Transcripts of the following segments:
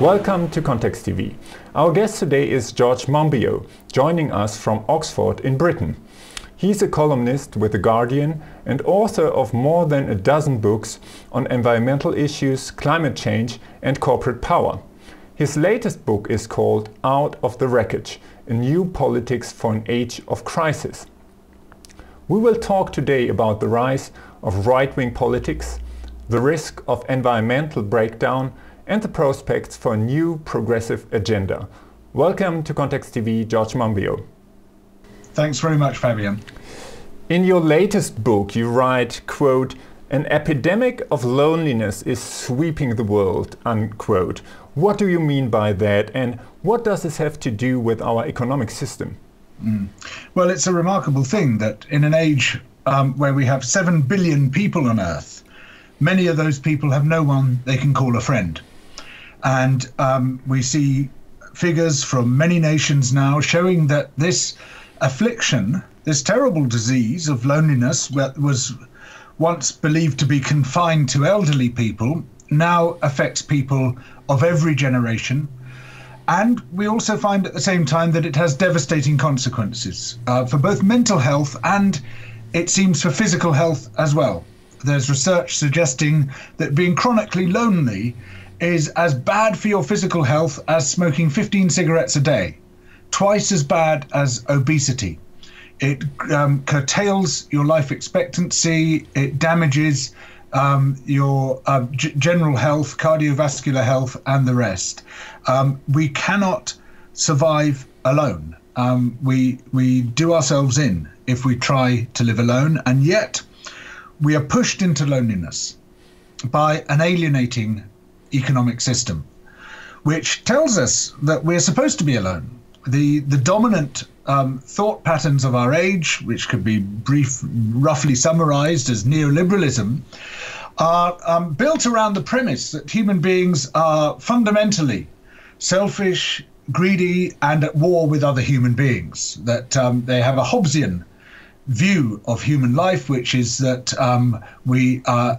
Welcome to Context TV. Our guest today is George Monbiot, joining us from Oxford in Britain. He's a columnist with The Guardian and author of more than a dozen books on environmental issues, climate change and corporate power. His latest book is called Out of the Wreckage, a new politics for an age of crisis. We will talk today about the rise of right-wing politics, the risk of environmental breakdown and the prospects for a new progressive agenda. Welcome to Context TV, George Monbiot. Thanks very much, Fabian. In your latest book, you write, quote, "An epidemic of loneliness is sweeping the world," unquote. What do you mean by that, and what does this have to do with our economic system? Well, it's a remarkable thing that in an age where we have 7 billion people on Earth, many of those people have no one they can call a friend. And we see figures from many nations now showing that this affliction, this terrible disease of loneliness that was once believed to be confined to elderly people, now affects people of every generation. And we also find at the same time that it has devastating consequences for both mental health and, it seems, for physical health as well. There's research suggesting that being chronically lonely is as bad for your physical health as smoking 15 cigarettes a day, twice as bad as obesity. It curtails your life expectancy, it damages your general health, cardiovascular health, and the rest. We cannot survive alone. We do ourselves in if we try to live alone, and yet we are pushed into loneliness by an alienating economic system, which tells us that we're supposed to be alone. The dominant thought patterns of our age, which could be roughly summarized as neoliberalism, are built around the premise that human beings are fundamentally selfish, greedy, and at war with other human beings, that they have a Hobbesian view of human life, which is that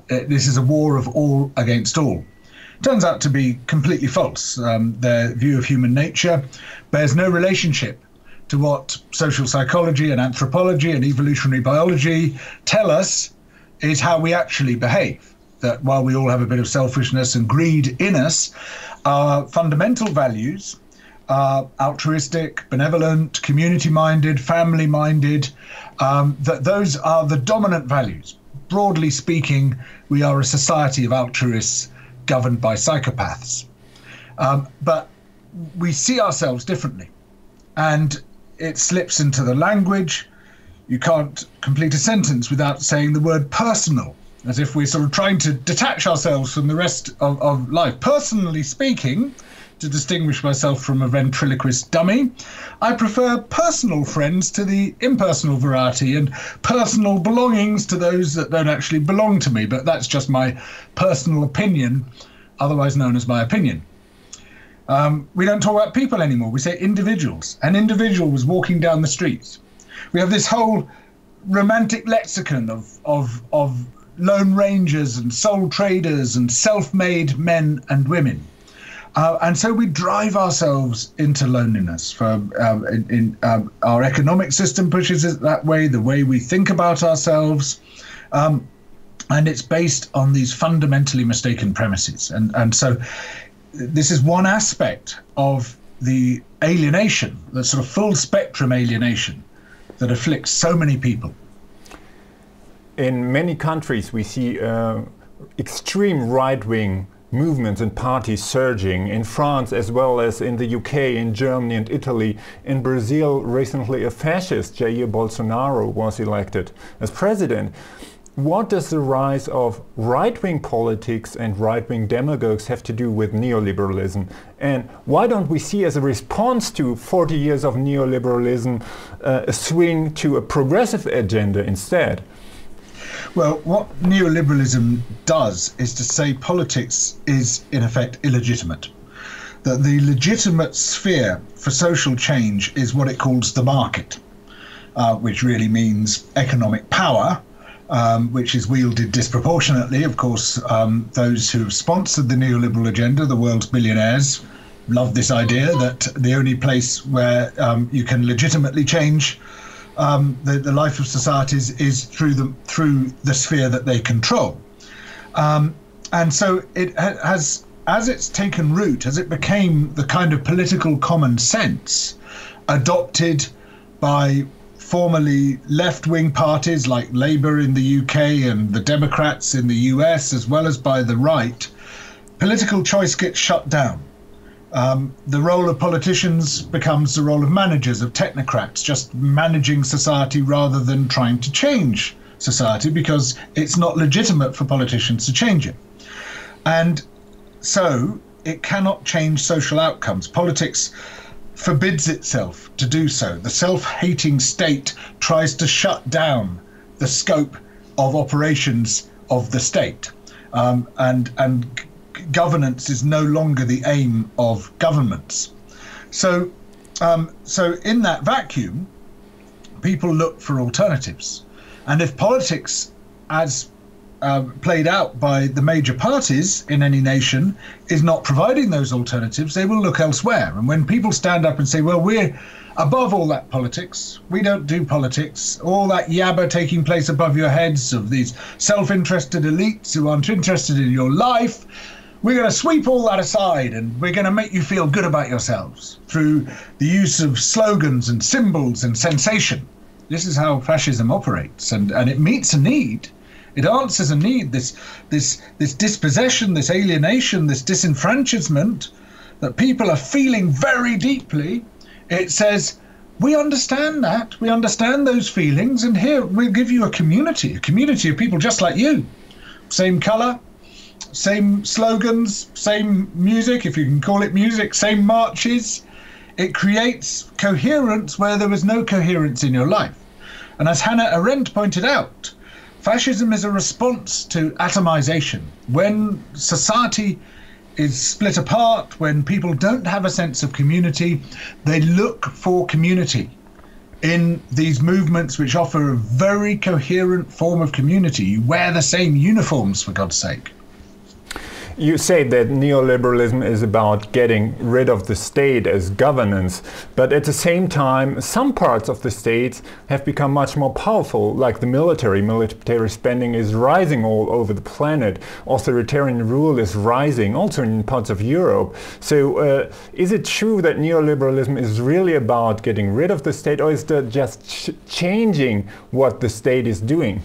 this is a war of all against all. Turns out to be completely false. Their view of human nature bears no relationship to what social psychology and anthropology and evolutionary biology tell us is how we actually behave. That while we all have a bit of selfishness and greed in us, our fundamental values are altruistic, benevolent, community-minded, family-minded, that those are the dominant values. Broadly speaking, we are a society of altruists governed by psychopaths. But we see ourselves differently, and it slips into the language. You can't complete a sentence without saying the word personal, as if we're sort of trying to detach ourselves from the rest of life. Personally speaking, to distinguish myself from a ventriloquist dummy, I prefer personal friends to the impersonal variety, and personal belongings to those that don't actually belong to me. But that's just my personal opinion, otherwise known as my opinion. We don't talk about people anymore. We say individuals. An individual was walking down the streets. We have this whole romantic lexicon of lone rangers and sole traders and self-made men and women. And so we drive ourselves into loneliness. Our economic system pushes it that way, the way we think about ourselves. And it's based on these fundamentally mistaken premises. And so this is one aspect of the alienation, the sort of full spectrum alienation that afflicts so many people. In many countries we see extreme right-wing movements and parties surging, in France as well as in the UK, in Germany and Italy. In Brazil recently a fascist, Jair Bolsonaro, was elected as president. What does the rise of right-wing politics and right-wing demagogues have to do with neoliberalism? And why don't we see, as a response to 40 years of neoliberalism, a swing to a progressive agenda instead? Well, what neoliberalism does is to say politics is, in effect, illegitimate. That the legitimate sphere for social change is what it calls the market, which really means economic power, which is wielded disproportionately. Of course, those who have sponsored the neoliberal agenda, the world's billionaires, love this idea that the only place where you can legitimately change the life of societies is through the sphere that they control. And so it has, as it's taken root, as it became the kind of political common sense adopted by formerly left-wing parties like Labour in the UK and the Democrats in the US, as well as by the right, political choice gets shut down. The role of politicians becomes the role of managers, of technocrats, just managing society rather than trying to change society, because it's not legitimate for politicians to change it. And so it cannot change social outcomes. Politics forbids itself to do so. The self-hating state tries to shut down the scope of operations of the state, and governance is no longer the aim of governments. So in that vacuum, people look for alternatives. And if politics, as played out by the major parties in any nation, is not providing those alternatives, they will look elsewhere. And when people stand up and say, well, we're above all that politics, we don't do politics, all that yabba taking place above your heads of these self-interested elites who aren't interested in your life, we're going to sweep all that aside and we're going to make you feel good about yourselves through the use of slogans and symbols and sensation. This is how fascism operates, and it meets a need. It answers a need, this dispossession, this alienation, this disenfranchisement that people are feeling very deeply. It says, we understand that, we understand those feelings, and here we'll give you a community of people just like you. Same colour, same slogans, same music, if you can call it music, same marches. It creates coherence where there was no coherence in your life. And as Hannah Arendt pointed out, fascism is a response to atomization. When society is split apart, when people don't have a sense of community, they look for community in these movements which offer a very coherent form of community. You wear the same uniforms, for God's sake. You say that neoliberalism is about getting rid of the state as governance, but at the same time, some parts of the state have become much more powerful, like the military. Military spending is rising all over the planet. Authoritarian rule is rising, also in parts of Europe. So is it true that neoliberalism is really about getting rid of the state, or is it just changing what the state is doing?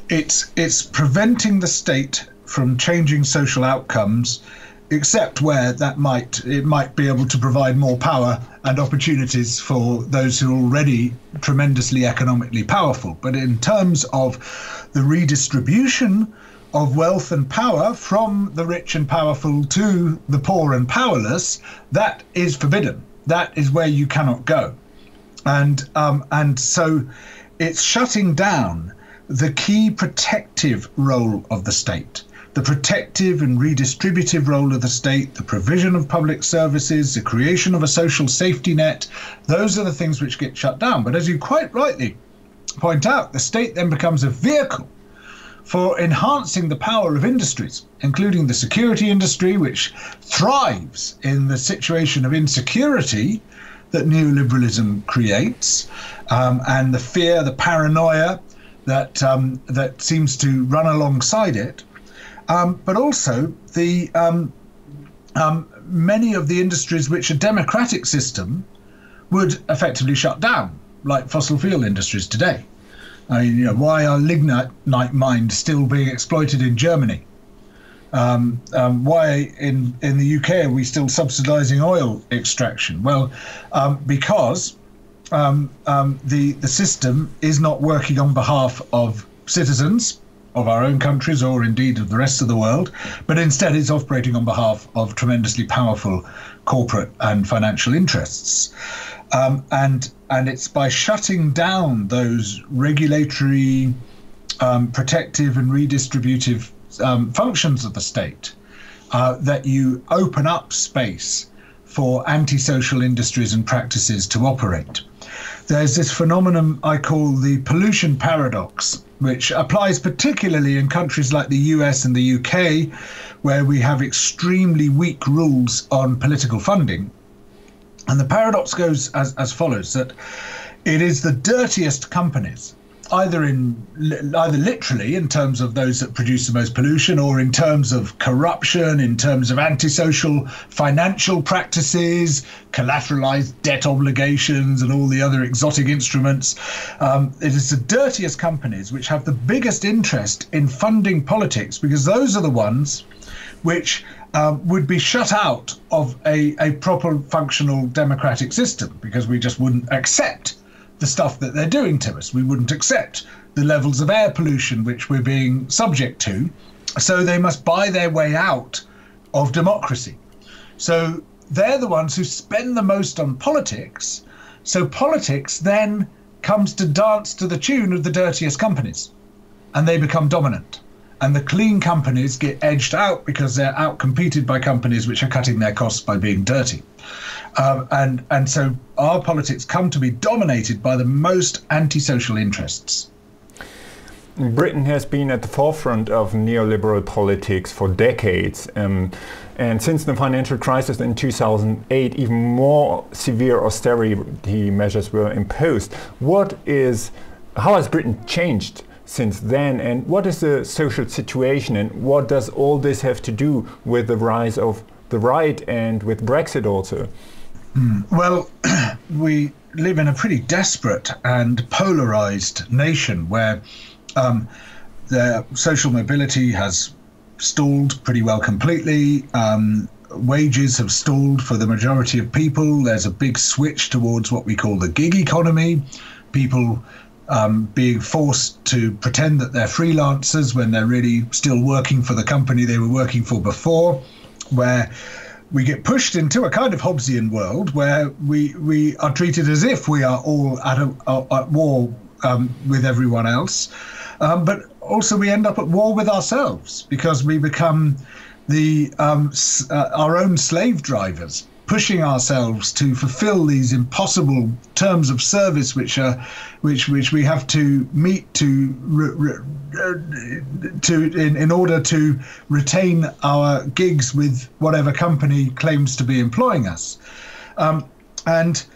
It's preventing the state from changing social outcomes, except where it might be able to provide more power and opportunities for those who are already tremendously economically powerful. But in terms of the redistribution of wealth and power from the rich and powerful to the poor and powerless, that is forbidden. That is where you cannot go. And so it's shutting down the key protective role of the state. The protective and redistributive role of the state, the provision of public services, the creation of a social safety net, those are the things which get shut down. But as you quite rightly point out, the state then becomes a vehicle for enhancing the power of industries, including the security industry, which thrives in the situation of insecurity that neoliberalism creates, and the fear, the paranoia that seems to run alongside it. But also the many of the industries which a democratic system would effectively shut down, like fossil fuel industries today. I mean, why are lignite mines still being exploited in Germany? Why in the UK are we still subsidising oil extraction? Well, because the system is not working on behalf of citizens of our own countries or indeed of the rest of the world, but instead is operating on behalf of tremendously powerful corporate and financial interests. And it's by shutting down those regulatory, protective and redistributive functions of the state that you open up space for antisocial industries and practices to operate. there's this phenomenon I call the pollution paradox, which applies particularly in countries like the US and the UK, where we have extremely weak rules on political funding. And the paradox goes as follows, that it is the dirtiest companies, either literally in terms of those that produce the most pollution, or in terms of corruption, in terms of antisocial financial practices, collateralized debt obligations, and all the other exotic instruments. It is the dirtiest companies which have the biggest interest in funding politics, because those are the ones which would be shut out of a proper functional democratic system, because we just wouldn't accept the stuff that they're doing to us. We wouldn't accept the levels of air pollution which we're being subject to. So they must buy their way out of democracy. So they're the ones who spend the most on politics. So politics then comes to dance to the tune of the dirtiest companies, and they become dominant. And the clean companies get edged out because they're outcompeted by companies which are cutting their costs by being dirty. And so our politics come to be dominated by the most antisocial interests. Britain has been at the forefront of neoliberal politics for decades. And since the financial crisis in 2008, even more severe austerity measures were imposed. How has Britain changed since then, and what is the social situation, and what does all this have to do with the rise of the right and with Brexit also? Well, we live in a pretty desperate and polarized nation where the social mobility has stalled pretty well completely. Wages have stalled for the majority of people. There's a big switch towards what we call the gig economy. People being forced to pretend that they're freelancers when they're really still working for the company they were working for before, where we get pushed into a kind of Hobbesian world where we are treated as if we are all at war with everyone else, but also we end up at war with ourselves, because we become our own slave drivers, pushing ourselves to fulfill these impossible terms of service which we have to meet in order to retain our gigs with whatever company claims to be employing us, and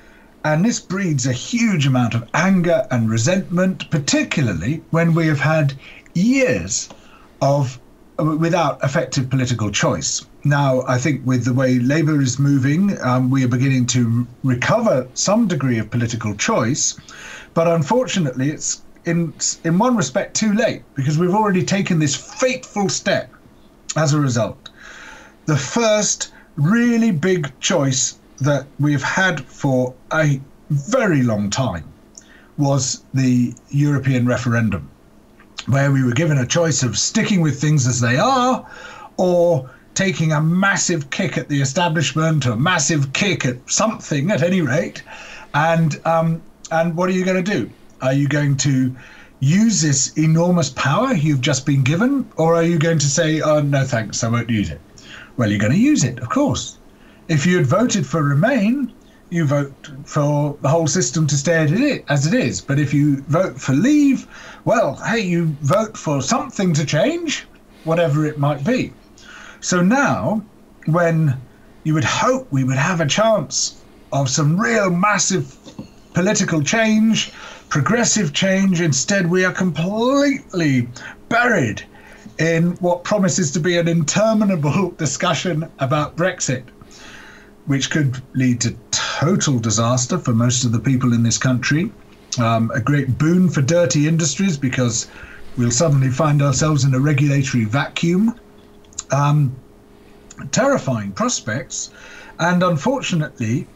this breeds a huge amount of anger and resentment, particularly when we have had years without effective political choice. Now, I think with the way Labour is moving, we are beginning to recover some degree of political choice, but unfortunately it's in one respect too late, because we've already taken this fateful step as a result. The first really big choice that we've had for a very long time was the European referendum, where we were given a choice of sticking with things as they are, or taking a massive kick at the establishment, or a massive kick at something at any rate. And what are you going to do? Are you going to use this enormous power you've just been given, or are you going to say, oh, no thanks, I won't use it? Well, you're going to use it, of course. If you had voted for Remain, you vote for the whole system to stay as it is. But if you vote for Leave, well, hey, you vote for something to change, whatever it might be. So now, when you would hope we would have a chance of some real massive political change, progressive change, instead we are completely buried in what promises to be an interminable discussion about Brexit, which could lead to total disaster for most of the people in this country, a great boon for dirty industries, because we'll suddenly find ourselves in a regulatory vacuum. Terrifying prospects, and unfortunately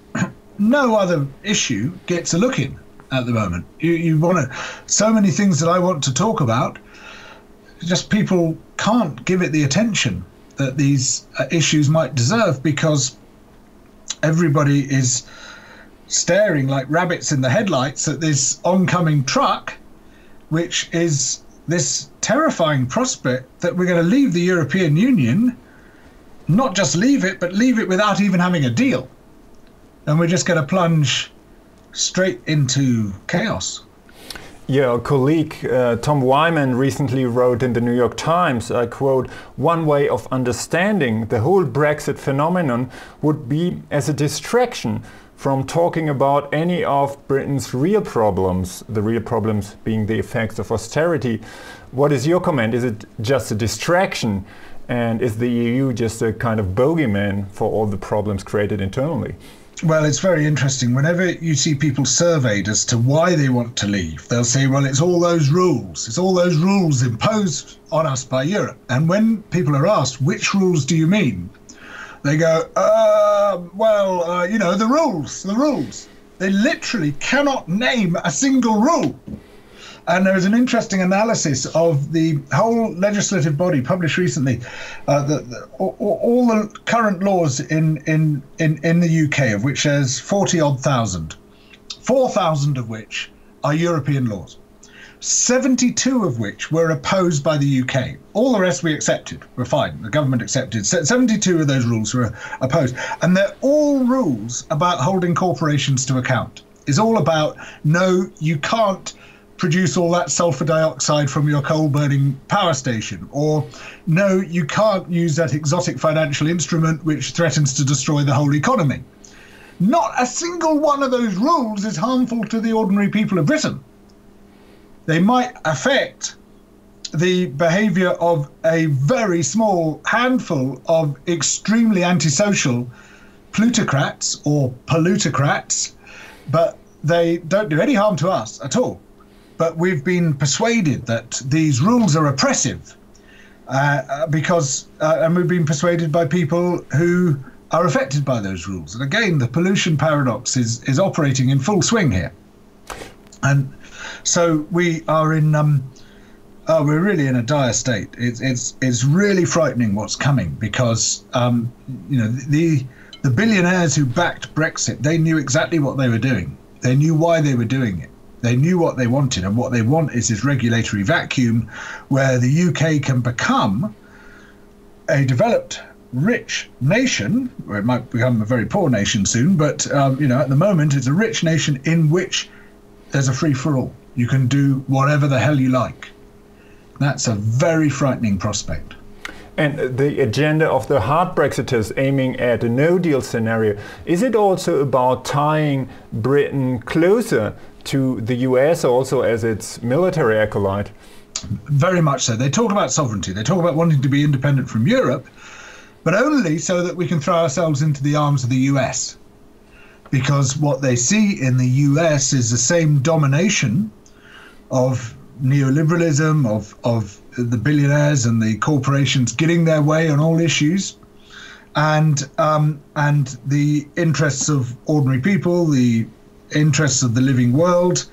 no other issue gets a look in at the moment. You want to, so many things that I want to talk about, just people can't give it the attention that these issues might deserve, because everybody is staring like rabbits in the headlights at this oncoming truck, which is this terrifying prospect that we're going to leave the European Union, not just leave it, but leave it without even having a deal. And we're just going to plunge straight into chaos. Yeah, a colleague, Tom Wyman, recently wrote in the New York Times, I quote, "One way of understanding the whole Brexit phenomenon would be as a distraction from talking about any of Britain's real problems, the real problems being the effects of austerity." What is your comment? Is it just a distraction? And is the EU just a kind of bogeyman for all the problems created internally? Well, it's very interesting. Whenever you see people surveyed as to why they want to leave, they'll say, well, it's all those rules. It's all those rules imposed on us by Europe. And when people are asked, which rules do you mean? They go, the rules. They literally cannot name a single rule. And there was an interesting analysis of the whole legislative body published recently, all the current laws in the UK, of which there's 40-odd thousand, 4,000 of which are European laws, 72 of which were opposed by the UK. All the rest we accepted, were fine, the government accepted. 72 of those rules were opposed. And they're all rules about holding corporations to account. It's all about, no, you can't produce all that sulfur dioxide from your coal-burning power station, or no, you can't use that exotic financial instrument which threatens to destroy the whole economy. Not a single one of those rules is harmful to the ordinary people of Britain. They might affect the behaviour of a very small handful of extremely antisocial plutocrats or pollutocrats, but they don't do any harm to us at all. But we've been persuaded that these rules are oppressive and we've been persuaded by people who are affected by those rules. And again, the pollution paradox is operating in full swing here. And so we are in, we're really in a dire state. It's really frightening what's coming because, the billionaires who backed Brexit, they knew exactly what they were doing. They knew why they were doing it. They knew what they wanted, and what they want is this regulatory vacuum where the UK can become a developed, rich nation, or it might become a very poor nation soon, but at the moment it's a rich nation in which there's a free-for-all. You can do whatever the hell you like. That's a very frightening prospect. And the agenda of the hard Brexiters aiming at a no-deal scenario, is it also about tying Britain closer to the US also as its military acolyte? Very much so. They talk about sovereignty. They talk about wanting to be independent from Europe, but only so that we can throw ourselves into the arms of the US. Because what they see in the US is the same domination of neoliberalism, of the billionaires and the corporations getting their way on all issues, and the interests of ordinary people, the interests of the living world,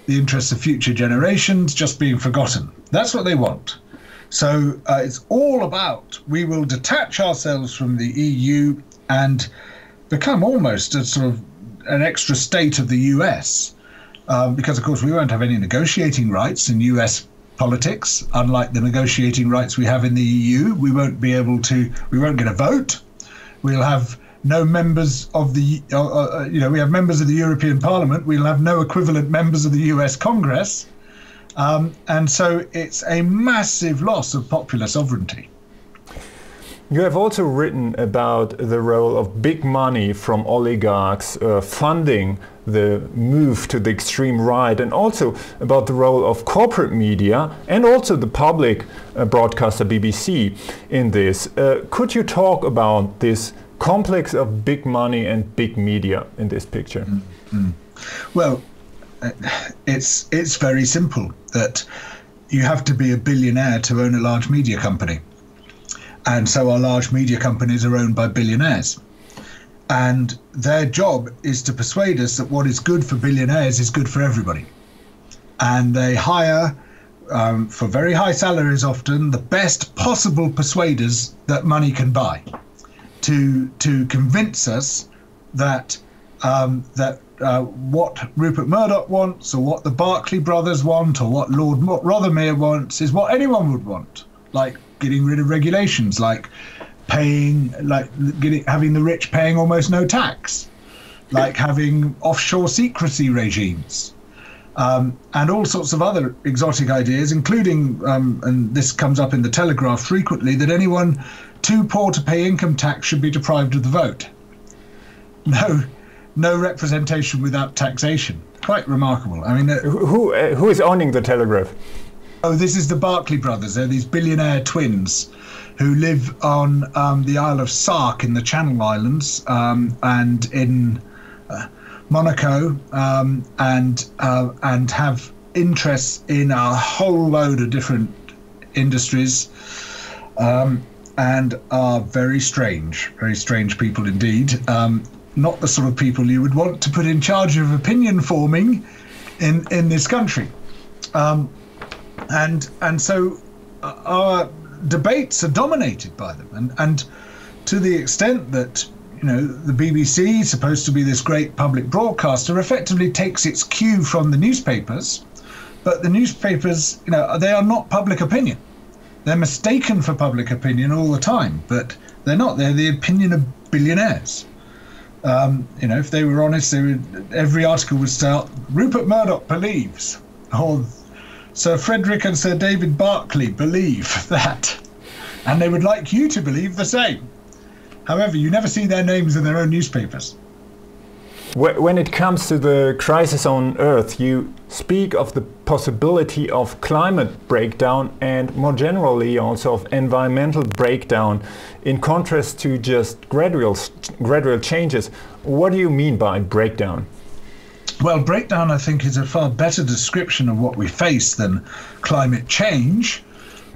the interests of future generations just being forgotten. That's what they want. So it's all about, we will detach ourselves from the EU and become almost a sort of an extra state of the US, because of course we won't have any negotiating rights in US politics, unlike the negotiating rights we have in the EU. We won't get a vote. We'll have no members of the, we have members of the European Parliament. We'll have no equivalent members of the US Congress. And so it's a massive loss of popular sovereignty. You have also written about the role of big money from oligarchs funding the move to the extreme right, and also about the role of corporate media and also the public broadcaster BBC in this. Could you talk about this complex of big money and big media in this picture? Mm-hmm. Well, it's very simple that you have to be a billionaire to own a large media company. And so our large media companies are owned by billionaires. And their job is to persuade us that what is good for billionaires is good for everybody. And they hire, for very high salaries often, the best possible persuaders that money can buy to convince us that what Rupert Murdoch wants, or what the Barclay brothers want, or what Lord Rothermere wants is what anyone would want, like getting rid of regulations, like having the rich paying almost no tax, like having offshore secrecy regimes, and all sorts of other exotic ideas, including, and this comes up in the Telegraph frequently, that anyone too poor to pay income tax should be deprived of the vote. No representation without taxation. Quite remarkable. I mean, who is owning the Telegraph? Oh, this is the Barclay brothers. They're these billionaire twins who live on the Isle of Sark in the Channel Islands, and in Monaco, and have interests in a whole load of different industries, and are very strange people indeed. Not the sort of people you would want to put in charge of opinion forming in this country. And so our debates are dominated by them, and to the extent that, you know, the BBC, supposed to be this great public broadcaster, effectively takes its cue from the newspapers, but the newspapers, you know, they are not public opinion. They're mistaken for public opinion all the time, but they're not. They're the opinion of billionaires. You know, if they were honest, every article would start, Rupert Murdoch believes, or Sir Frederick and Sir David Barclay believe that, and they would like you to believe the same. However, you never see their names in their own newspapers. When it comes to the crisis on Earth, you speak of the possibility of climate breakdown and more generally also of environmental breakdown, in contrast to just gradual changes. What do you mean by breakdown? Well, breakdown, I think, is a far better description of what we face than climate change,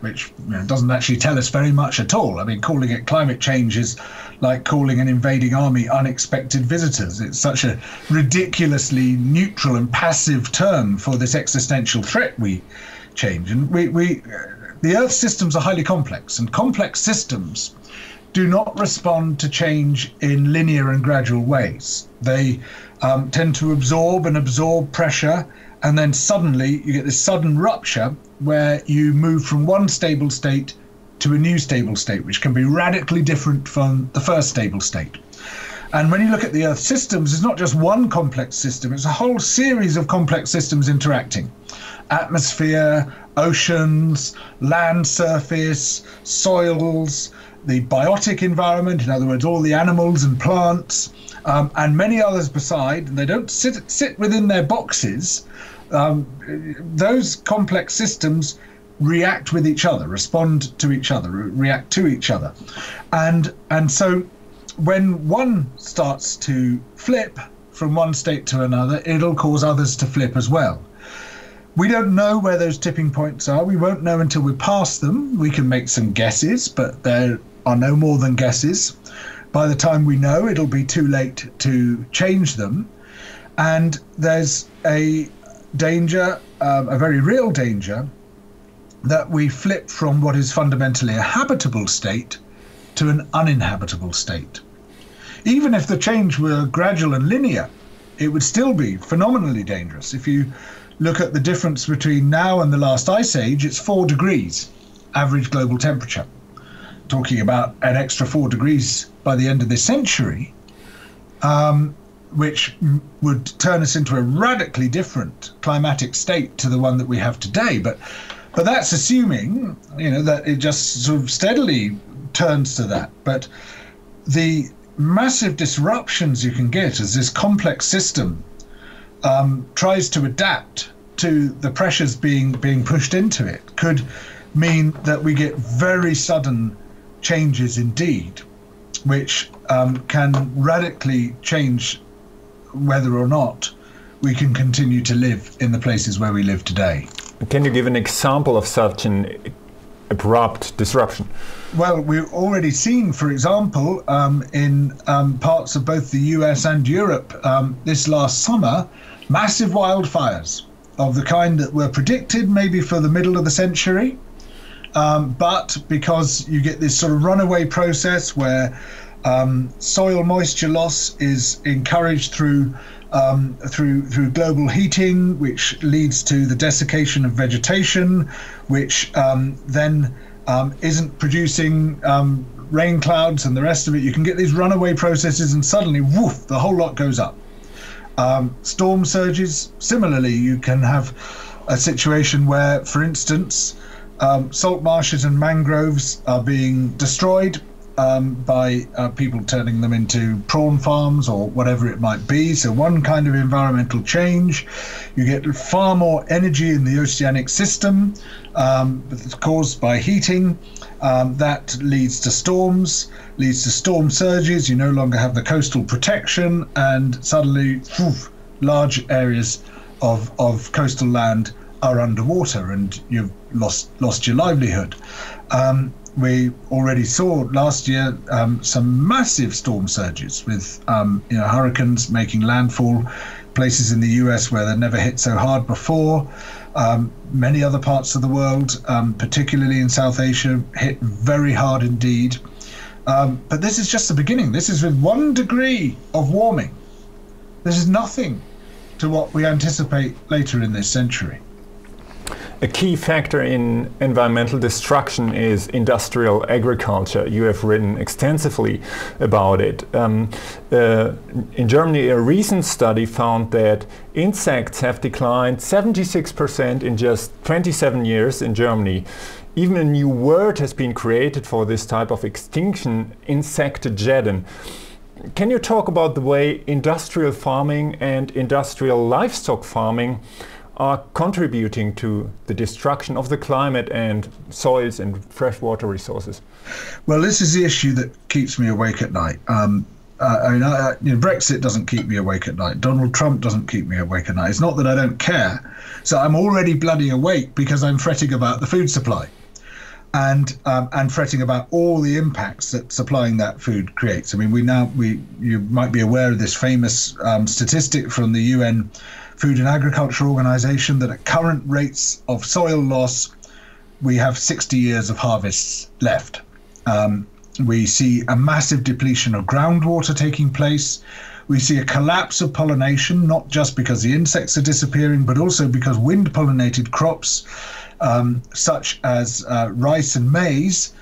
which, you know, doesn't actually tell us very much at all. I mean, calling it climate change is like calling an invading army unexpected visitors. It's such a ridiculously neutral and passive term for this existential threat we change. And the Earth systems are highly complex, and complex systems do not respond to change in linear and gradual ways. They tend to absorb pressure, and then suddenly you get this sudden rupture where you move from one stable state to a new stable state, which can be radically different from the first stable state. And when you look at the Earth systems, it's not just one complex system, it's a whole series of complex systems interacting. Atmosphere, oceans, land surface, soils, the biotic environment, in other words, all the animals and plants, and many others beside. And they don't sit within their boxes. Those complex systems react with each other, respond to each other, react to each other. And so when one starts to flip from one state to another, it'll cause others to flip as well. We don't know where those tipping points are. We won't know until we pass them. We can make some guesses, but there are no more than guesses. By the time we know, it'll be too late to change them. And there's a danger, a very real danger, that we flip from what is fundamentally a habitable state to an uninhabitable state. Even if the change were gradual and linear, it would still be phenomenally dangerous. If you look at the difference between now and the last ice age, it's 4 degrees average global temperature. Talking about an extra 4 degrees by the end of this century, which would turn us into a radically different climatic state to the one that we have today. But that's assuming, you know, that it just sort of steadily turns to that. But the massive disruptions you can get as this complex system tries to adapt to the pressures being pushed into it could mean that we get very sudden changes indeed, which can radically change whether or not we can continue to live in the places where we live today. Can you give an example of such an abrupt disruption? Well, we've already seen, for example, in parts of both the US and Europe this last summer, massive wildfires of the kind that were predicted maybe for the middle of the century. But because you get this sort of runaway process where soil moisture loss is encouraged through global heating, which leads to the desiccation of vegetation, which then isn't producing rain clouds and the rest of it. You can get these runaway processes, and suddenly, woof, the whole lot goes up. Storm surges, similarly, you can have a situation where, for instance, salt marshes and mangroves are being destroyed by people turning them into prawn farms or whatever it might be. So one kind of environmental change. You get far more energy in the oceanic system caused by heating. That leads to storms, leads to storm surges. You no longer have the coastal protection, and suddenly large areas of coastal land are underwater, and you've lost your livelihood. We already saw last year some massive storm surges with hurricanes making landfall, places in the US where they'd never hit so hard before. Many other parts of the world, particularly in South Asia, hit very hard indeed. But this is just the beginning. This is with 1 degree of warming. This is nothing to what we anticipate later in this century. A key factor in environmental destruction is industrial agriculture. You have written extensively about it. In Germany, a recent study found that insects have declined 76% in just 27 years in Germany. Even a new word has been created for this type of extinction, Insectageddon. Can you talk about the way industrial farming and industrial livestock farming are contributing to the destruction of the climate and soils and freshwater resources? Well, this is the issue that keeps me awake at night. Brexit doesn't keep me awake at night. Donald Trump doesn't keep me awake at night. It's not that I don't care. So I'm already bloody awake because I'm fretting about the food supply, and fretting about all the impacts that supplying that food creates. I mean, you might be aware of this famous statistic from the UN Food and Agriculture Organization that at current rates of soil loss, we have 60 years of harvests left. We see a massive depletion of groundwater taking place. We see a collapse of pollination, not just because the insects are disappearing, but also because wind-pollinated crops, such as rice and maize,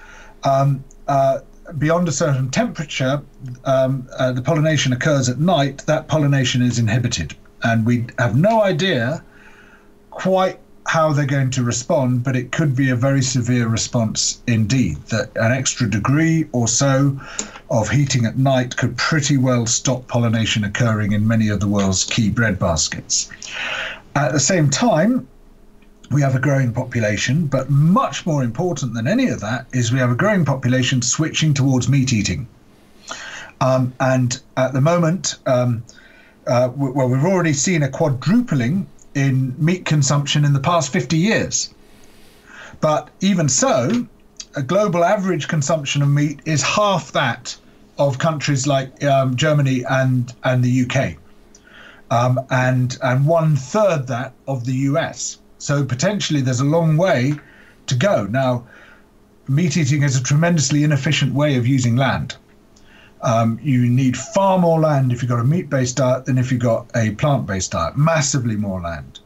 beyond a certain temperature, the pollination occurs at night. That pollination is inhibited. And we have no idea quite how they're going to respond, but it could be a very severe response indeed, that an extra degree or so of heating at night could pretty well stop pollination occurring in many of the world's key bread baskets. At the same time, we have a growing population, but much more important than any of that is we have a growing population switching towards meat eating. And at the moment, we've already seen a quadrupling in meat consumption in the past 50 years. But even so, a global average consumption of meat is half that of countries like Germany and the UK, and 1/3 that of the US. So potentially there's a long way to go. Now, meat eating is a tremendously inefficient way of using land. You need far more land if you've got a meat-based diet than if you've got a plant-based diet, massively more land.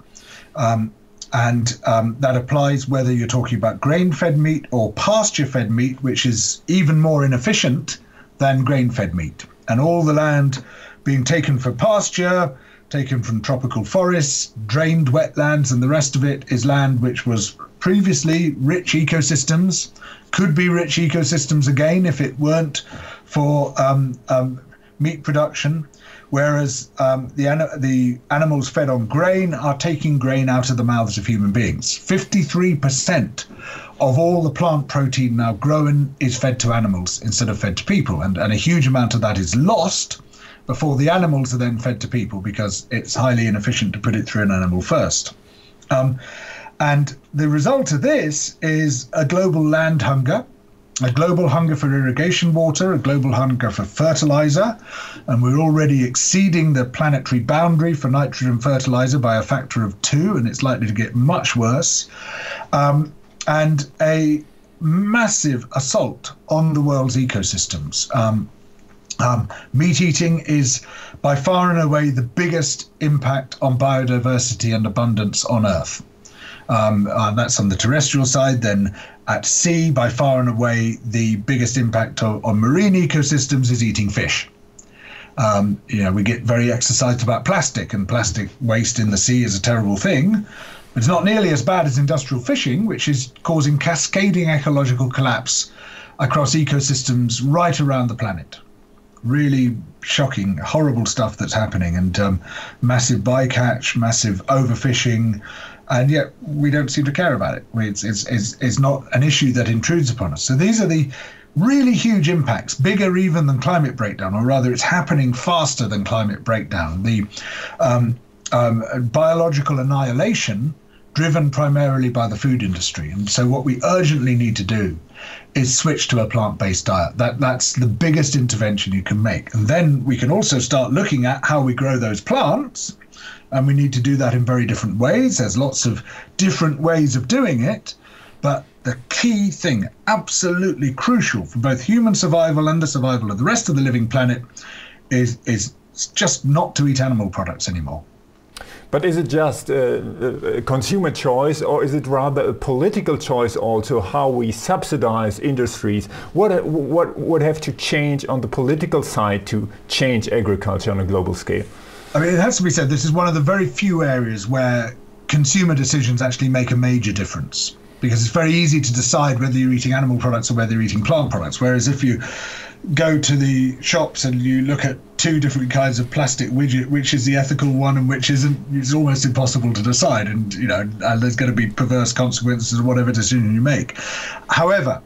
That applies whether you're talking about grain-fed meat or pasture-fed meat, which is even more inefficient than grain-fed meat. And all the land being taken for pasture, taken from tropical forests, drained wetlands, and the rest of it is land which was previously rich ecosystems, could be rich ecosystems again if it weren't for meat production, whereas the animals fed on grain are taking grain out of the mouths of human beings. 53% of all the plant protein now grown is fed to animals instead of fed to people, and a huge amount of that is lost before the animals are then fed to people because it's highly inefficient to put it through an animal first. And the result of this is a global land hunger, a global hunger for irrigation water, a global hunger for fertilizer, and we're already exceeding the planetary boundary for nitrogen fertilizer by a factor of 2, and it's likely to get much worse, and a massive assault on the world's ecosystems. Meat eating is by far and away the biggest impact on biodiversity and abundance on Earth. That's on the terrestrial side. Then at sea, by far and away, the biggest impact on marine ecosystems is eating fish. We get very exercised about plastic, and plastic waste in the sea is a terrible thing. But it's not nearly as bad as industrial fishing, which is causing cascading ecological collapse across ecosystems right around the planet. Really shocking, horrible stuff that's happening, and massive bycatch, massive overfishing, and yet we don't seem to care about it. It's not an issue that intrudes upon us. So these are the really huge impacts, bigger even than climate breakdown, or rather it's happening faster than climate breakdown. The biological annihilation driven primarily by the food industry. And so what we urgently need to do is switch to a plant-based diet. That's the biggest intervention you can make. And then we can also start looking at how we grow those plants. And we need to do that in very different ways. There's lots of different ways of doing it. But the key thing, absolutely crucial for both human survival and the survival of the rest of the living planet, is just not to eat animal products anymore. But is it just a consumer choice, or is it rather a political choice also, how we subsidize industries? What would have to change on the political side to change agriculture on a global scale? I mean, it has to be said, this is one of the very few areas where consumer decisions actually make a major difference, because it's very easy to decide whether you're eating animal products or whether you're eating plant products. Whereas if you go to the shops and you look at two different kinds of plastic widget, which is the ethical one and which isn't, it's almost impossible to decide. And, there's going to be perverse consequences of whatever decision you make. However,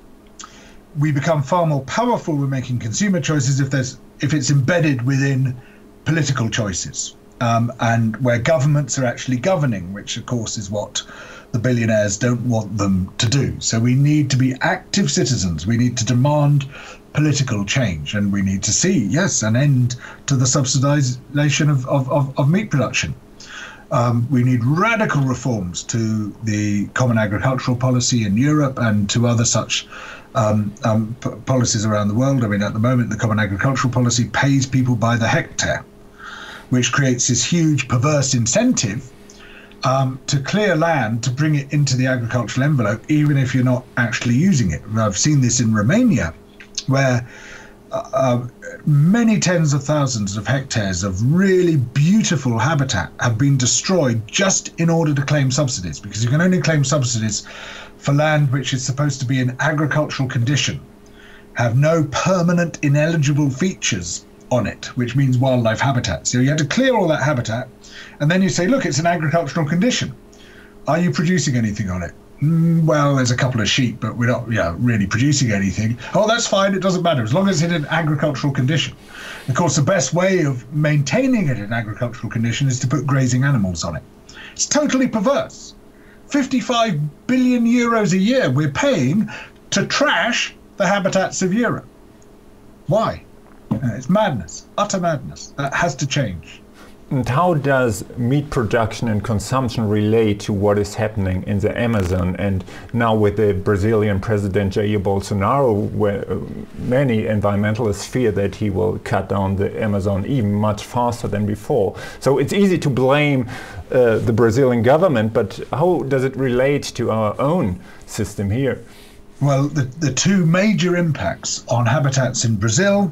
we become far more powerful with making consumer choices if it's embedded within political choices, and where governments are actually governing, which of course is what the billionaires don't want them to do. So we need to be active citizens. We need to demand political change, and we need to see, yes, an end to the subsidization of meat production. We need radical reforms to the common agricultural policy in Europe and to other such policies around the world. I mean, at the moment, the common agricultural policy pays people by the hectare, which creates this huge perverse incentive to clear land, to bring it into the agricultural envelope, even if you're not actually using it. I've seen this in Romania, where many tens of thousands of hectares of really beautiful habitat have been destroyed just in order to claim subsidies, because you can only claim subsidies for land which is supposed to be in agricultural condition, have no permanent ineligible features on it, which means wildlife habitat. So you have to clear all that habitat, and then you say, look, it's in agricultural condition. Are you producing anything on it? Well, there's a couple of sheep, but we're not really producing anything. Oh, that's fine. It doesn't matter as long as it's in agricultural condition. Of course, the best way of maintaining it in agricultural condition is to put grazing animals on it. It's totally perverse. 55 billion euros a year we're paying to trash the habitats of Europe. Why? It's madness, utter madness. That has to change. And how does meat production and consumption relate to what is happening in the Amazon, and now with the Brazilian president Jair Bolsonaro, where many environmentalists fear that he will cut down the Amazon even much faster than before? So it's easy to blame the Brazilian government, but how does it relate to our own system here? Well, the two major impacts on habitats in Brazil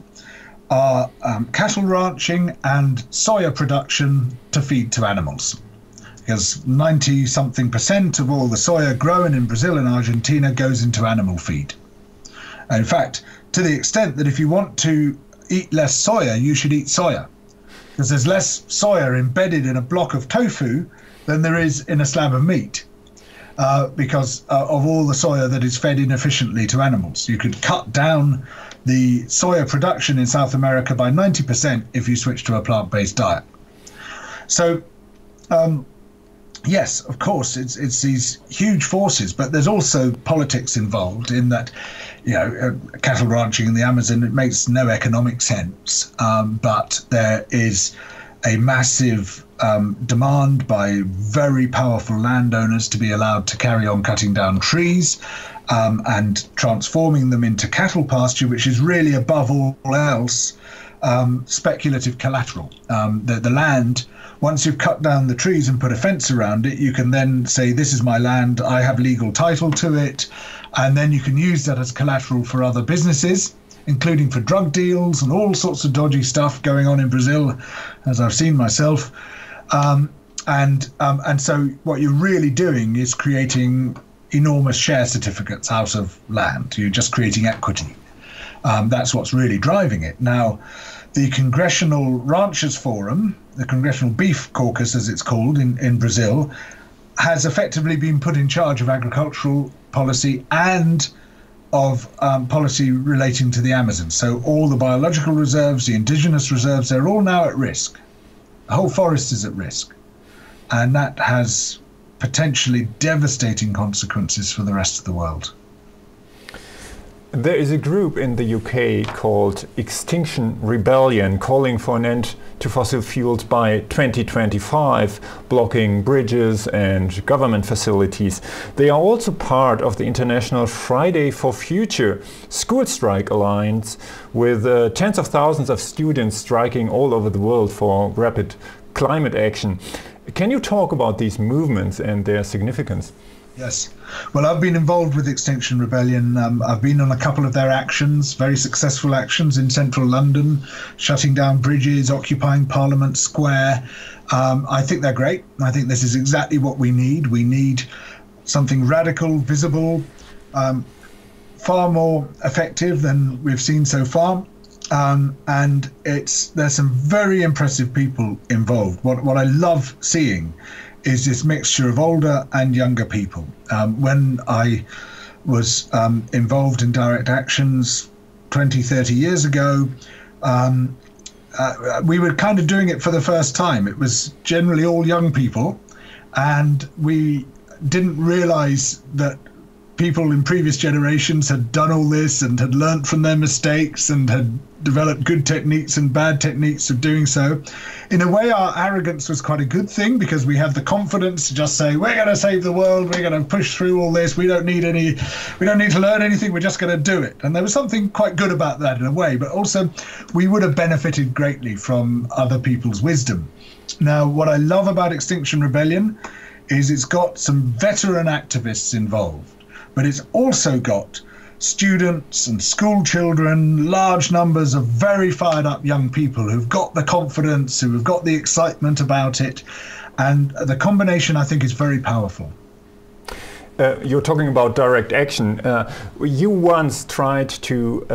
are cattle ranching and soya production to feed to animals, because 90-something% of all the soya grown in Brazil and Argentina goes into animal feed. In fact, to the extent that if you want to eat less soya, you should eat soya, because there's less soya embedded in a block of tofu than there is in a slab of meat, because of all the soya that is fed inefficiently to animals. You could cut down the soya production in South America by 90% if you switch to a plant-based diet. So, yes, of course, it's these huge forces, but there's also politics involved in that, cattle ranching in the Amazon, it makes no economic sense, but there is a massive demand by very powerful landowners to be allowed to carry on cutting down trees and transforming them into cattle pasture, which is really, above all else, speculative collateral. The land, once you've cut down the trees and put a fence around it, you can then say, this is my land, I have legal title to it, and then you can use that as collateral for other businesses. including for drug deals and all sorts of dodgy stuff going on in Brazil, as I've seen myself. And so what you're really doing is creating enormous share certificates out of land. You're just creating equity. That's what's really driving it. Now, the Congressional Ranchers Forum, the Congressional Beef Caucus, as it's called in Brazil, has effectively been put in charge of agricultural policy and of policy relating to the Amazon. So all the biological reserves, the indigenous reserves, they're all now at risk. The whole forest is at risk. And that has potentially devastating consequences for the rest of the world. There is a group in the UK called Extinction Rebellion calling for an end to fossil fuels by 2025, blocking bridges and government facilities. They are also part of the International Friday for Future school strike alliance, with tens of thousands of students striking all over the world for rapid climate action. Can you talk about these movements and their significance? Yes. Well, I've been involved with Extinction Rebellion. I've been on a couple of their actions, very successful actions in central London, shutting down bridges, occupying Parliament Square. I think they're great. I think this is exactly what we need. We need something radical, visible, far more effective than we've seen so far. And there's some very impressive people involved. What I love seeing is this mixture of older and younger people. When I was involved in direct actions 20, 30 years ago, we were kind of doing it for the first time. It was generally all young people, and we didn't realize that people in previous generations had done all this and had learnt from their mistakes and had developed good techniques and bad techniques of doing so. In a way, our arrogance was quite a good thing, because we have the confidence to just say, we're going to save the world, we're going to push through all this, we don't need to learn anything, we're just going to do it. And there was something quite good about that in a way, but also we would have benefited greatly from other people's wisdom. Now, what I love about Extinction Rebellion is it's got some veteran activists involved, but it's also got students and school children, large numbers of very fired up young people who've got the confidence, who've got the excitement about it. And the combination, I think, is very powerful. You're talking about direct action. You once tried to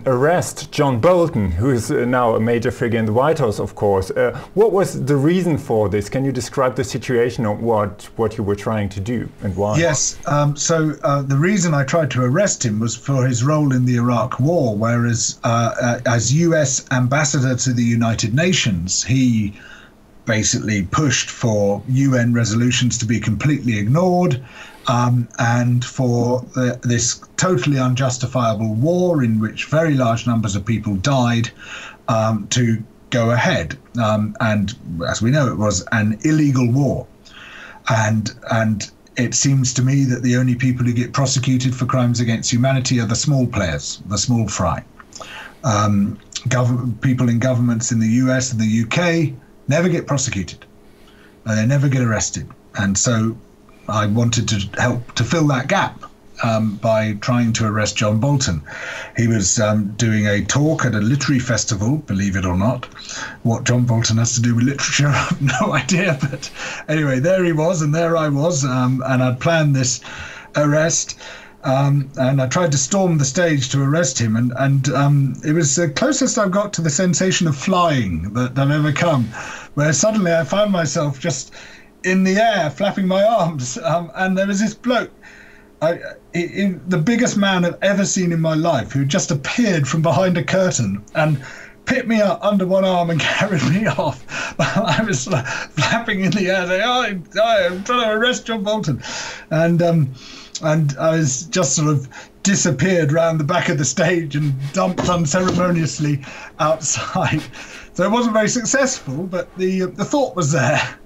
arrest John Bolton, who is now a major figure in the White House, of course. What was the reason for this? Can you describe the situation of what you were trying to do and why? Yes. So the reason I tried to arrest him was for his role in the Iraq War, whereas as US ambassador to the United Nations, he basically pushed for UN resolutions to be completely ignored, and for this totally unjustifiable war in which very large numbers of people died to go ahead. And as we know, it was an illegal war. And it seems to me that the only people who get prosecuted for crimes against humanity are the small players, the small fry. People in governments in the US and the UK never get prosecuted. They never get arrested. And so I wanted to help to fill that gap by trying to arrest John Bolton. He was doing a talk at a literary festival, believe it or not. What John Bolton has to do with literature, I have no idea. But anyway, there he was, and there I was, and I'd planned this arrest. And I tried to storm the stage to arrest him, and it was the closest I've got to the sensation of flying that I've ever come, where suddenly I found myself just in the air, flapping my arms, and there was this bloke, the biggest man I've ever seen in my life, who just appeared from behind a curtain and picked me up under one arm and carried me off. I was flapping in the air, saying, I'm trying to arrest John Bolton. And I was just sort of disappeared round the back of the stage and dumped unceremoniously outside. So it wasn't very successful, but the thought was there.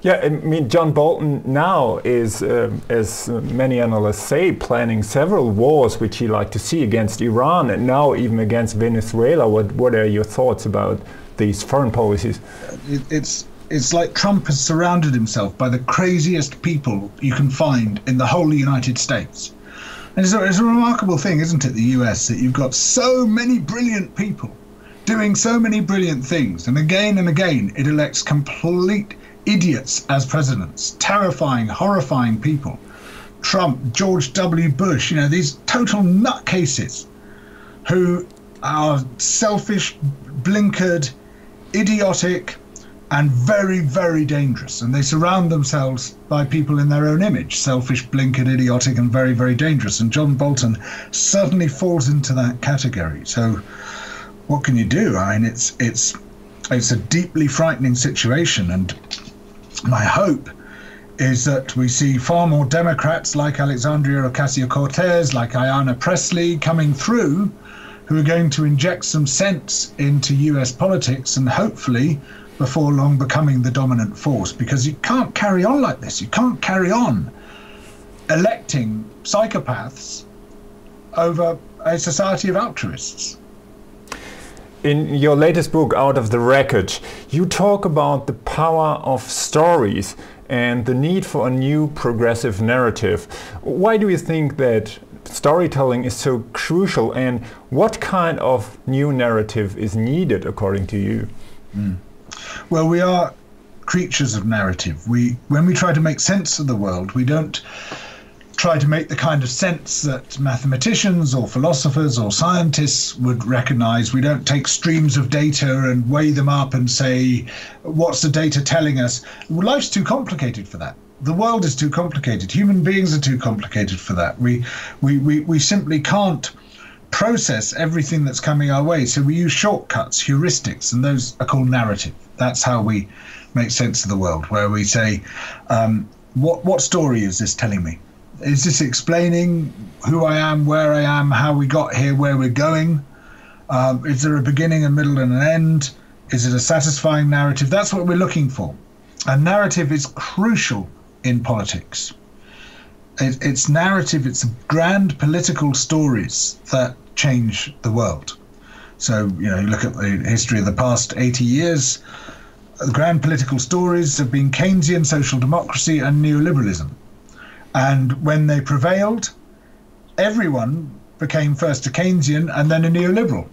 Yeah, I mean, John Bolton now is, as many analysts say, planning several wars which he'd like to see against Iran and now even against Venezuela. What are your thoughts about these foreign policies? It's like Trump has surrounded himself by the craziest people you can find in the whole United States. And it's a remarkable thing, isn't it, the US, that you've got so many brilliant people doing so many brilliant things. And again, it elects complete idiots as presidents, terrifying, horrifying people. Trump, George W. Bush, these total nutcases who are selfish, blinkered, idiotic, and very, very dangerous. And they surround themselves by people in their own image, selfish, blinkered, idiotic, and very, very dangerous. And John Bolton certainly falls into that category. So what can you do? I mean, it's a deeply frightening situation. And my hope is that we see far more Democrats like Alexandria Ocasio-Cortez, like Ayanna Pressley coming through, who are going to inject some sense into US politics and hopefully before long becoming the dominant force, because you can't carry on like this. You can't carry on electing psychopaths over a society of altruists. In your latest book, Out of the Wreckage, you talk about the power of stories and the need for a new progressive narrative. Why do you think that storytelling is so crucial, and what kind of new narrative is needed according to you? Well, we are creatures of narrative. When we try to make sense of the world, we don't try to make the kind of sense that mathematicians or philosophers or scientists would recognize. We don't take streams of data and weigh them up and say, what's the data telling us? Life's too complicated for that. The world is too complicated. Human beings are too complicated for that. We simply can't process everything that's coming our way. So we use shortcuts, heuristics, and those are called narrative. That's how we make sense of the world, where we say, what story is this telling me? Is this explaining who I am, where I am, how we got here, where we're going? Is there a beginning, a middle, and an end? Is it a satisfying narrative? That's what we're looking for. And narrative is crucial in politics. It's narrative, it's grand political stories that change the world. So, you look at the history of the past 80 years, the grand political stories have been Keynesian social democracy and neoliberalism. And when they prevailed, everyone became first a Keynesian and then a neoliberal.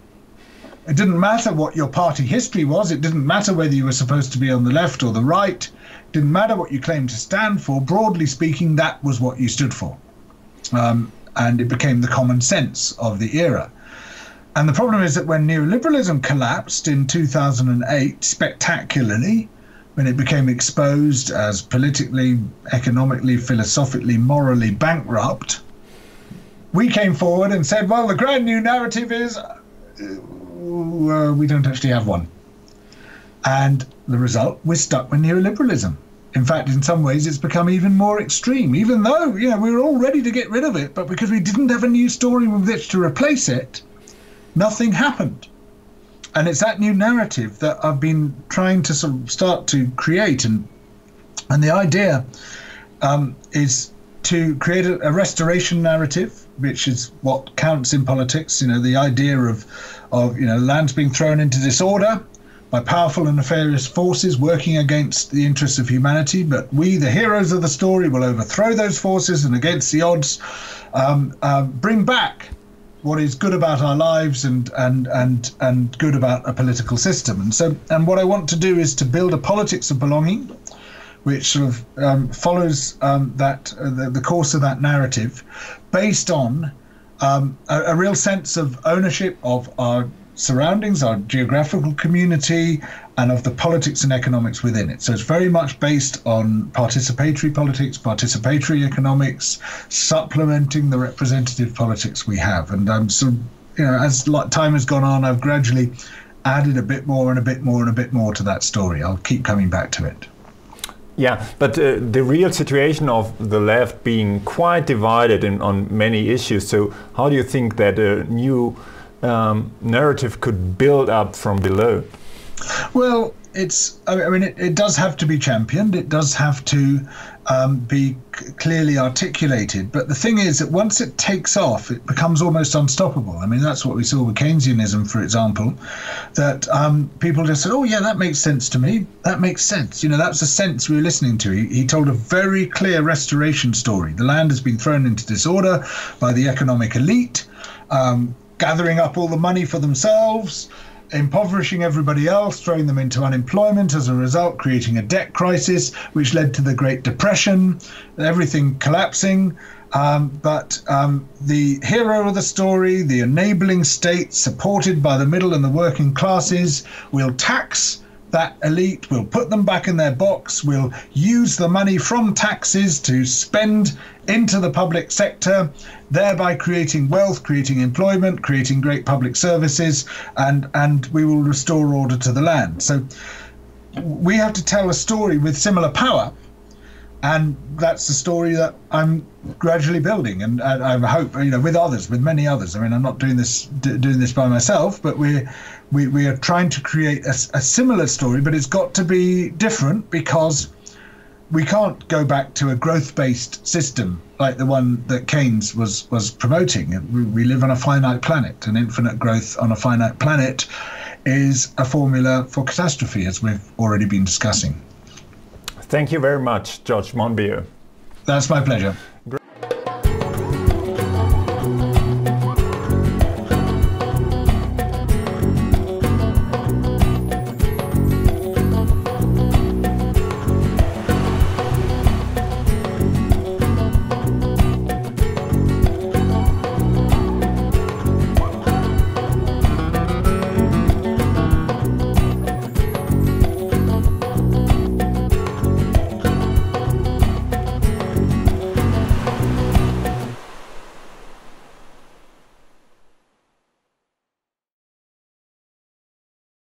It didn't matter what your party history was. It didn't matter whether you were supposed to be on the left or the right. It didn't matter what you claimed to stand for. Broadly speaking, that was what you stood for. And it became the common sense of the era. And the problem is that when neoliberalism collapsed in 2008, spectacularly, when it became exposed as politically, economically, philosophically, morally bankrupt, we came forward and said, well, the grand new narrative is we don't actually have one. And the result, we're stuck with neoliberalism. In fact, in some ways, it's become even more extreme, even though, we were all ready to get rid of it. But because we didn't have a new story with which to replace it, nothing happened. And it's that new narrative that I've been trying to sort of start to create. And the idea is to create a restoration narrative, which is what counts in politics. The idea of lands being thrown into disorder by powerful and nefarious forces working against the interests of humanity. But we, the heroes of the story, will overthrow those forces and, against the odds, bring back what is good about our lives and good about a political system. And what I want to do is to build a politics of belonging, which sort of follows the course of that narrative, based on a real sense of ownership of our surroundings, our geographical community, and of the politics and economics within it. So it's very much based on participatory politics, participatory economics, supplementing the representative politics we have. And as time has gone on, I've gradually added a bit more and a bit more and a bit more to that story. I'll keep coming back to it. Yeah, but the real situation of the left being quite divided on many issues. So how do you think that a new narrative could build up from below? Well, it does have to be championed. It does have to be clearly articulated. But the thing is that once it takes off, it becomes almost unstoppable. I mean, that's what we saw with Keynesianism, for example, that people just said, oh, yeah, that makes sense to me. That makes sense. You know, that's the sense we were listening to. He told a very clear restoration story. The land has been thrown into disorder by the economic elite, gathering up all the money for themselves, impoverishing everybody else, throwing them into unemployment, as a result creating a debt crisis, which led to the Great Depression, everything collapsing. But the hero of the story, the enabling state supported by the middle and the working classes, will tax that elite, will put them back in their box, will use the money from taxes to spend into the public sector, thereby creating wealth, creating employment, creating great public services, and we will restore order to the land. So we have to tell a story with similar power, and that's the story that I'm gradually building, and I hope, you know, with others, with many others. I mean, I'm not doing this by myself, but we are trying to create a similar story, but it's got to be different, because we can't go back to a growth-based system like the one that Keynes was promoting. We live on a finite planet, and infinite growth on a finite planet is a formula for catastrophe, as we've already been discussing. Thank you very much, George Monbiot. That's my pleasure.